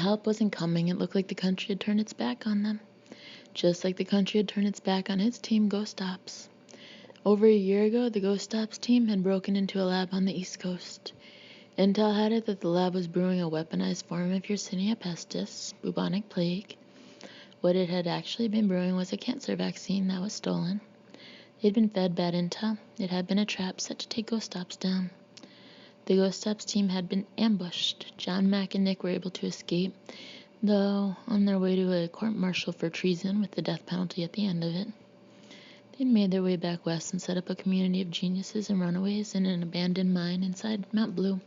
help wasn't coming, it looked like the country had turned its back on them. Just like the country had turned its back on its team, Ghost Ops. Over a year ago, the Ghost Ops team had broken into a lab on the East Coast. Intel had it that the lab was brewing a weaponized form of Yersinia pestis, bubonic plague. What it had actually been brewing was a cancer vaccine that was stolen. It had been fed bad intel. It had been a trap set to take Ghost Ops down. The Ghost Ops team had been ambushed. John, Mac, and Nick were able to escape, though on their way to a court-martial for treason with the death penalty at the end of it. They'd made their way back west and set up a community of geniuses and runaways in an abandoned mine inside Mount Blue,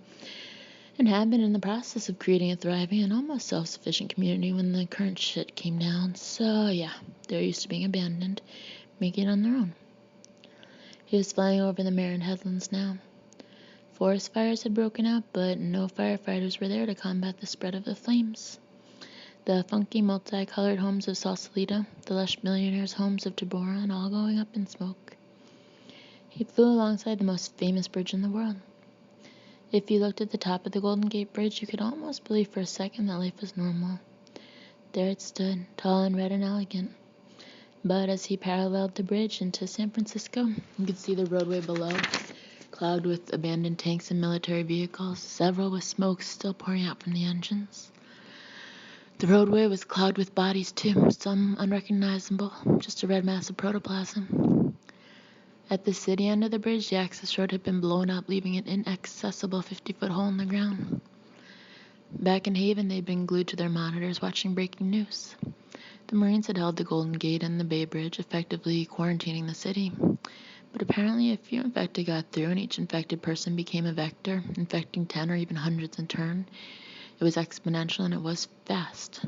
and had been in the process of creating a thriving and almost self-sufficient community when the current shit came down. So yeah, they're used to being abandoned, making it on their own. He was flying over the Marin Headlands now. Forest fires had broken out, but no firefighters were there to combat the spread of the flames. The funky, multicolored homes of Sausalito, the lush millionaires' homes of Tabora, and all going up in smoke. He flew alongside the most famous bridge in the world. If you looked at the top of the Golden Gate Bridge, you could almost believe for a second that life was normal. There it stood, tall and red and elegant. But as he paralleled the bridge into San Francisco, you could see the roadway below, clogged with abandoned tanks and military vehicles, several with smoke still pouring out from the engines. The roadway was clogged with bodies too, some unrecognizable, just a red mass of protoplasm. At the city end of the bridge, the access road had been blown up, leaving an inaccessible 50-foot hole in the ground. Back in Haven, they'd been glued to their monitors watching breaking news. The Marines had held the Golden Gate and the Bay Bridge, effectively quarantining the city. But apparently a few infected got through, and each infected person became a vector, infecting 10 or even hundreds in turn. It was exponential, and it was fast.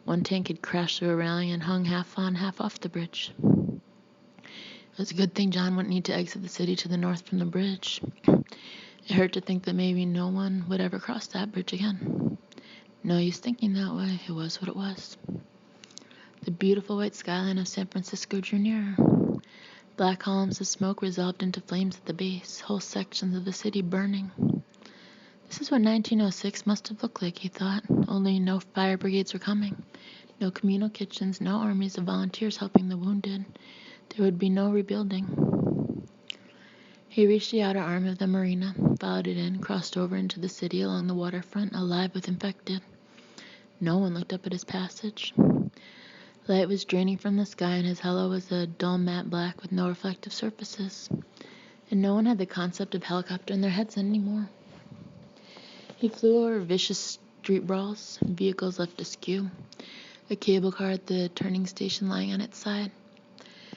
One tank had crashed through a railing and hung half on, half off the bridge. It was a good thing John wouldn't need to exit the city to the north from the bridge. It hurt to think that maybe no one would ever cross that bridge again. No use thinking that way. It was what it was. The beautiful white skyline of San Francisco drew nearer. Black columns of smoke resolved into flames at the base, whole sections of the city burning. This is what 1906 must have looked like, he thought, only no fire brigades were coming. No communal kitchens, no armies of volunteers helping the wounded. There would be no rebuilding. He reached the outer arm of the marina, followed it in, crossed over into the city along the waterfront, alive with infected. No one looked up at his passage. Light was draining from the sky, and his halo was a dull matte black with no reflective surfaces. And no one had the concept of helicopter in their heads anymore. He flew over vicious street brawls, vehicles left askew, a cable car at the turning station lying on its side.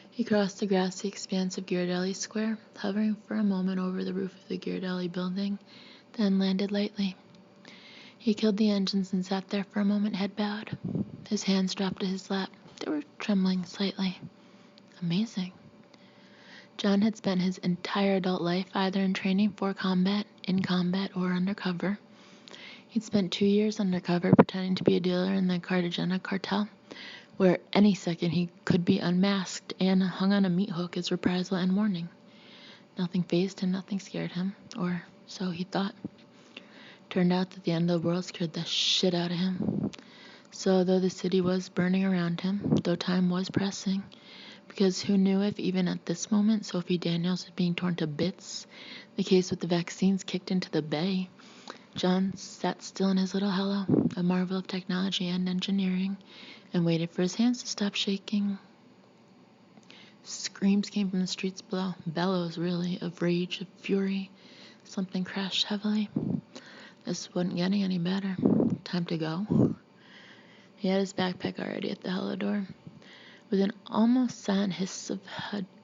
He crossed the grassy expanse of Ghirardelli Square, hovering for a moment over the roof of the Ghirardelli building, then landed lightly. He killed the engines and sat there for a moment, head bowed. His hands dropped to his lap. They were trembling slightly. Amazing. John had spent his entire adult life either in training for combat, in combat, or undercover. He'd spent 2 years undercover pretending to be a dealer in the Cartagena cartel, where any second he could be unmasked and hung on a meat hook as reprisal and warning. Nothing fazed him, nothing scared him, or so he thought. Turned out that the end of the world scared the shit out of him. So though the city was burning around him, though time was pressing, because who knew if even at this moment Sophie Daniels was being torn to bits, the case with the vaccines kicked into the bay, John sat still in his little helo, a marvel of technology and engineering, and waited for his hands to stop shaking. Screams came from the streets below, bellows really, of rage, of fury. Something crashed heavily. This wasn't getting any better. Time to go. He had his backpack already at the helo door. With an almost silent hiss of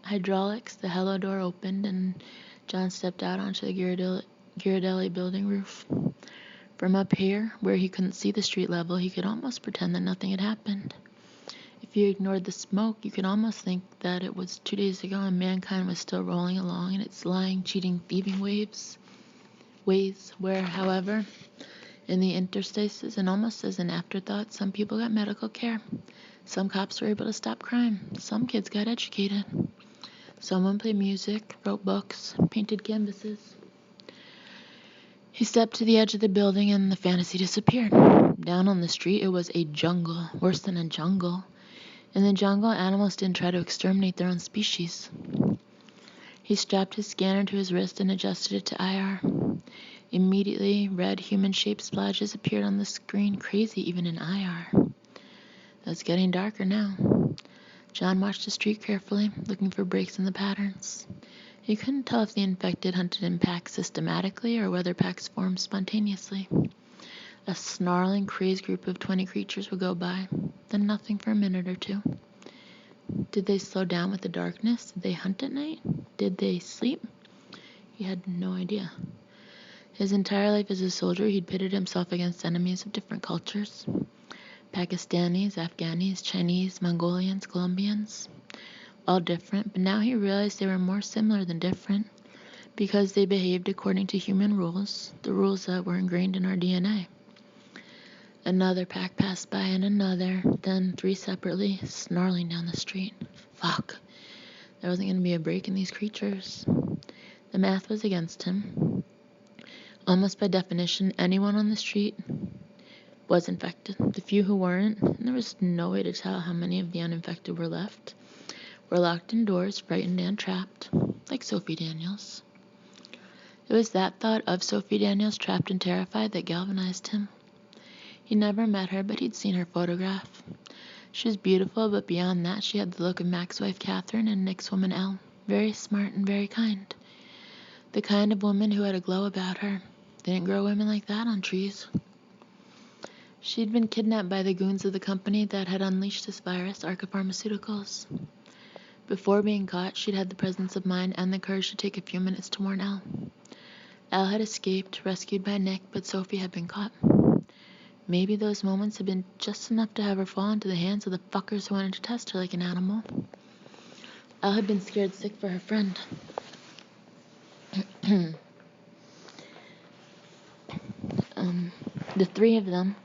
hydraulics, the helo door opened, and John stepped out onto the Ghirardelli building roof. From up here, where he couldn't see the street level, he could almost pretend that nothing had happened. If you ignored the smoke, you could almost think that it was 2 days ago and mankind was still rolling along in its lying, cheating, thieving ways where, however, in the interstices and almost as an afterthought, some people got medical care. Some cops were able to stop crime. Some kids got educated. Someone played music, wrote books, painted canvases. He stepped to the edge of the building and the fantasy disappeared. Down on the street, it was a jungle, worse than a jungle. In the jungle, animals didn't try to exterminate their own species. He strapped his scanner to his wrist and adjusted it to IR. Immediately, red human-shaped splashes appeared on the screen, crazy even in IR. It was getting darker now. John watched the street carefully, looking for breaks in the patterns. He couldn't tell if the infected hunted in packs systematically or whether packs formed spontaneously. A snarling, crazed group of 20 creatures would go by, then nothing for a minute or two. Did they slow down with the darkness? Did they hunt at night? Did they sleep? He had no idea. His entire life as a soldier, he'd pitted himself against enemies of different cultures. Pakistanis, Afghanis, Chinese, Mongolians, Colombians. All different, but now he realized they were more similar than different because they behaved according to human rules, the rules that were ingrained in our DNA. Another pack passed by and another, then 3 separately, snarling down the street. Fuck. There wasn't going to be a break in these creatures. The math was against him. Almost by definition, anyone on the street was infected. The few who weren't, and there was no way to tell how many of the uninfected were left, were locked indoors, frightened and trapped, like Sophie Daniels. It was that thought of Sophie Daniels trapped and terrified that galvanized him. He'd never met her, but he'd seen her photograph. She was beautiful, but beyond that, she had the look of Mac's wife Catherine and Nick's woman Elle. Very smart and very kind. The kind of woman who had a glow about her. They didn't grow women like that on trees. She'd been kidnapped by the goons of the company that had unleashed this virus, Arca Pharmaceuticals. Before being caught, she'd had the presence of mind and the courage to take a few minutes to warn Elle. Elle had escaped, rescued by Nick, but Sophie had been caught. Maybe those moments had been just enough to have her fall into the hands of the fuckers who wanted to test her like an animal. Elle had been scared sick for her friend. The 3 of them,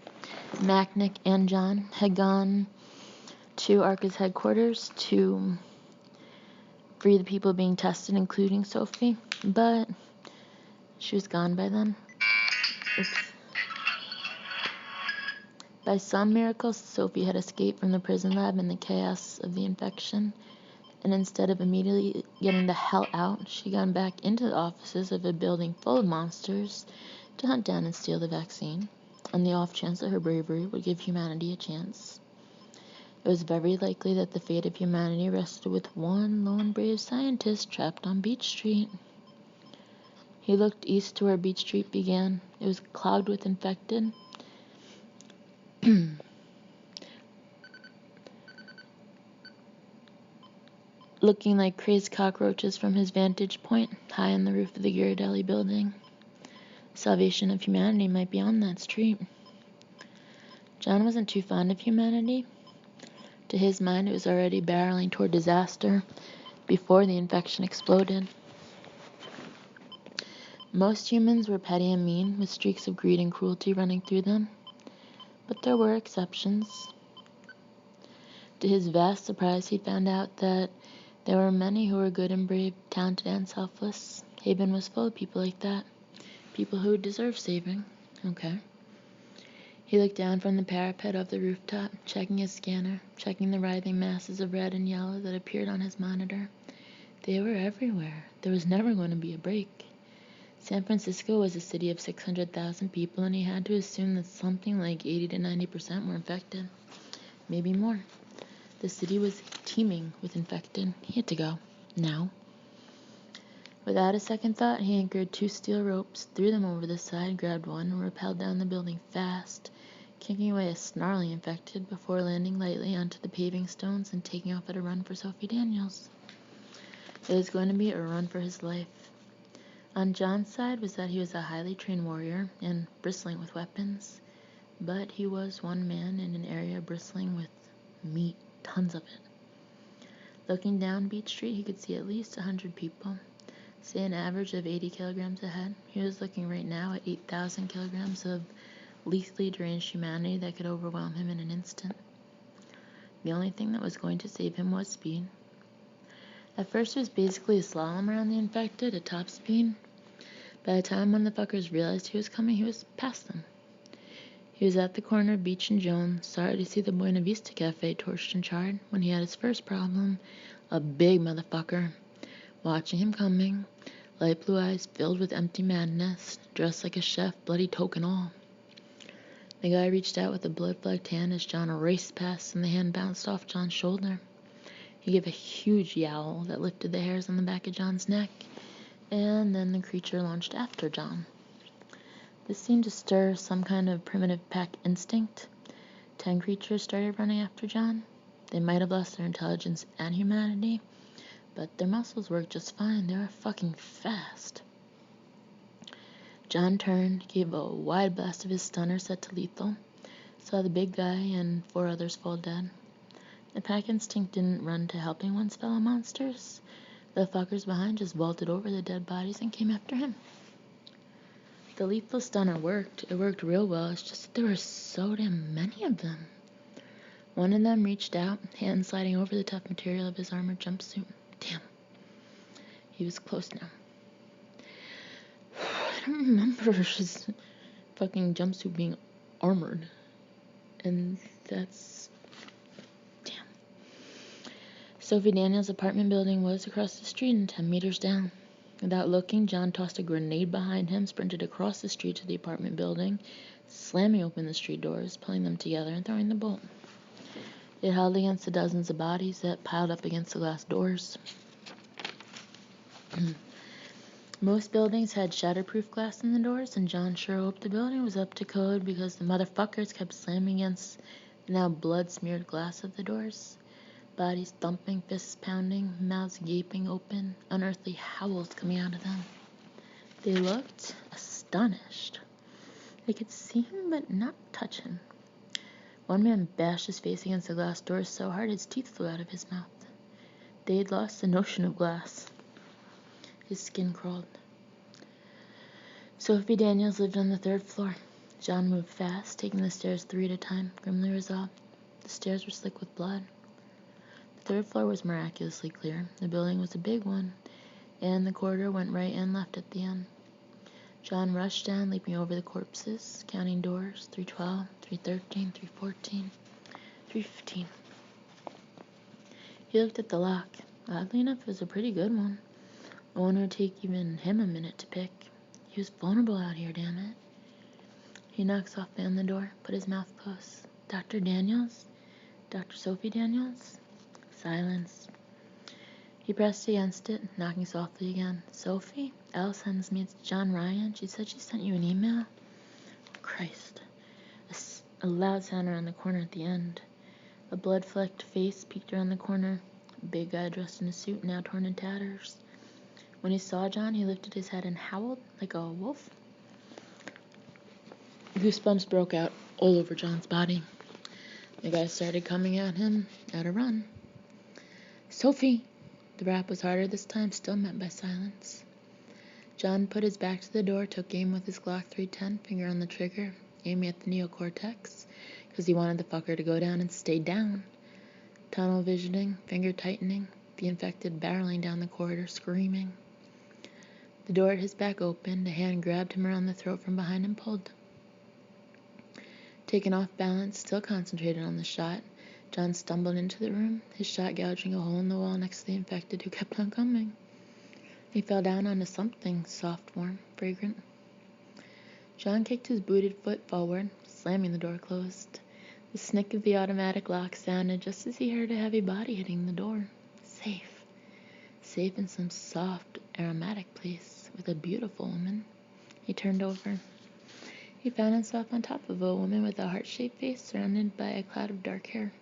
Mac, Nick, and John, had gone to Arca's headquarters to free the people being tested, including Sophie, but she was gone by then. Oops. By some miracle, Sophie had escaped from the prison lab in the chaos of the infection, and instead of immediately getting the hell out, she'd gone back into the offices of a building full of monsters to hunt down and steal the vaccine, on the off chance that her bravery would give humanity a chance. It was very likely that the fate of humanity rested with one lone brave scientist trapped on Beach Street. He looked east to where Beach Street began. It was clogged with infected. Looking like crazed cockroaches from his vantage point, high on the roof of the Ghirardelli building. Salvation of humanity might be on that street. John wasn't too fond of humanity. To his mind, it was already barreling toward disaster before the infection exploded. Most humans were petty and mean, with streaks of greed and cruelty running through them. But there were exceptions. To his vast surprise, he found out that there were many who were good and brave, talented and selfless. Haven was full of people like that. People who deserve saving. Okay. He looked down from the parapet of the rooftop, checking his scanner, checking the writhing masses of red and yellow that appeared on his monitor. They were everywhere. There was never going to be a break. San Francisco was a city of 600,000 people, and he had to assume that something like 80 to 90% were infected. Maybe more. The city was teeming with infected. He had to go. Now. Without a second thought, he anchored 2 steel ropes, threw them over the side, grabbed one, and rappelled down the building fast, kicking away a snarling infected before landing lightly onto the paving stones and taking off at a run for Sophie Daniels. It was going to be a run for his life. On John's side was that he was a highly trained warrior and bristling with weapons, but he was one man in an area bristling with meat, tons of it. Looking down Beach Street, he could see at least 100 people, say an average of 80 kilograms a head. He was looking right now at 8,000 kilograms of lethally deranged humanity that could overwhelm him in an instant. The only thing that was going to save him was speed. At first, it was basically a slalom around the infected at top speed, By the time one of the fuckers realized he was coming, he was past them. He was at the corner of Beach and Jones, sorry to see the Buena Vista Cafe torched and charred, when he had his first problem. A big motherfucker, watching him coming, light blue eyes filled with empty madness, dressed like a chef, bloody toque and all. The guy reached out with a blood-flecked hand as John raced past, and the hand bounced off John's shoulder. He gave a huge yowl that lifted the hairs on the back of John's neck, and then the creature launched after John. This seemed to stir some kind of primitive pack instinct. 10 creatures started running after John. They might have lost their intelligence and humanity, but their muscles worked just fine. They were fucking fast. John turned, gave a wide blast of his stunner set to lethal, saw the big guy and 4 others fall dead. The pack instinct didn't run to helping one's fellow monsters. The fuckers behind just vaulted over the dead bodies and came after him. The lethal stunner worked. It worked real well. It's just that there were so damn many of them. One of them reached out, hand sliding over the tough material of his armored jumpsuit. Damn. He was close now. I don't remember his fucking jumpsuit being armored. And that's... Damn. Sophie Daniels' apartment building was across the street and 10 meters down. Without looking, John tossed a grenade behind him, sprinted across the street to the apartment building, slamming open the street doors, pulling them together and throwing the bolt. It held against the dozens of bodies that piled up against the glass doors. Most buildings had shatterproof glass in the doors, and John sure hoped the building was up to code because the motherfuckers kept slamming against the now blood-smeared glass of the doors. Bodies thumping, fists pounding, mouths gaping open, unearthly howls coming out of them. They looked astonished. They could see him but not touch him. One man bashed his face against the glass doors so hard his teeth flew out of his mouth. They'd lost the notion of glass. His skin crawled. Sophie Daniels lived on the 3rd floor. John moved fast, taking the stairs 3 at a time, grimly resolved. The stairs were slick with blood. The 3rd floor was miraculously clear. The building was a big one, and the corridor went right and left at the end. John rushed down, leaping over the corpses, counting doors, 312, 313, 314, 315. He looked at the lock. Oddly enough, it was a pretty good one. One would take even him a minute to pick. He was vulnerable out here, damn it. He knocked softly on the door, put his mouth close. Dr. Daniels? Dr. Sophie Daniels? Silence. He pressed against it, knocking softly again. Sophie? Elle sends me. It's John Ryan. She said she sent you an email. Oh, Christ. A loud sound around the corner at the end. A blood-flecked face peeked around the corner. A big guy dressed in a suit, now torn in tatters. When he saw John, he lifted his head and howled like a wolf. Goosebumps broke out all over John's body. The guy started coming at him at a run. Sophie! The rap was harder this time, still met by silence. John put his back to the door, took aim with his Glock 310, finger on the trigger, aiming at the neocortex, because he wanted the fucker to go down and stay down. Tunnel visioning, finger tightening, the infected barreling down the corridor, screaming. The door at his back opened, a hand grabbed him around the throat from behind and pulled. Taken off balance, still concentrated on the shot, John stumbled into the room, his shot gouging a hole in the wall next to the infected who kept on coming. He fell down onto something soft, warm, fragrant. John kicked his booted foot forward, slamming the door closed. The snick of the automatic lock sounded just as he heard a heavy body hitting the door. Safe. Safe in some soft, aromatic place with a beautiful woman. He turned over. He found himself on top of a woman with a heart-shaped face surrounded by a cloud of dark hair.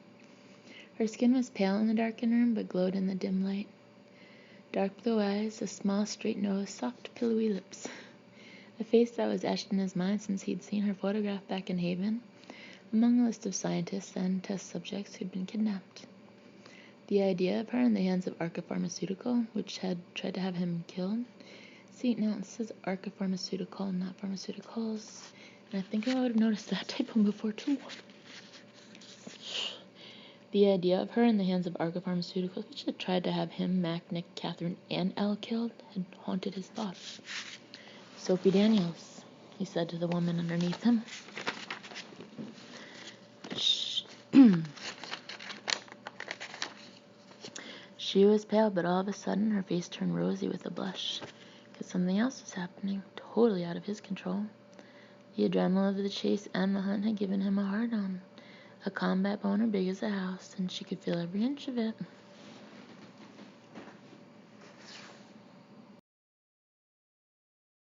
Her skin was pale in the darkened room, but glowed in the dim light. Dark blue eyes, a small, straight nose, soft, pillowy lips. A face that was etched in his mind since he'd seen her photograph back in Haven, among a list of scientists and test subjects who'd been kidnapped. The idea of her in the hands of Arca Pharmaceutical, which had tried to have him killed. See, now it says Arca Pharmaceutical, not pharmaceuticals. And I think I would have noticed that typo before, too. The idea of her in the hands of Arca Pharmaceuticals, which had tried to have him, Mac, Nick, Catherine, and Elle killed, had haunted his thoughts. Sophie Daniels, he said to the woman underneath him. She was pale, but all of a sudden her face turned rosy with a blush, because something else was happening, totally out of his control. The adrenaline of the chase and the hunt had given him a hard-on, a combat boner big as a house, and she could feel every inch of it.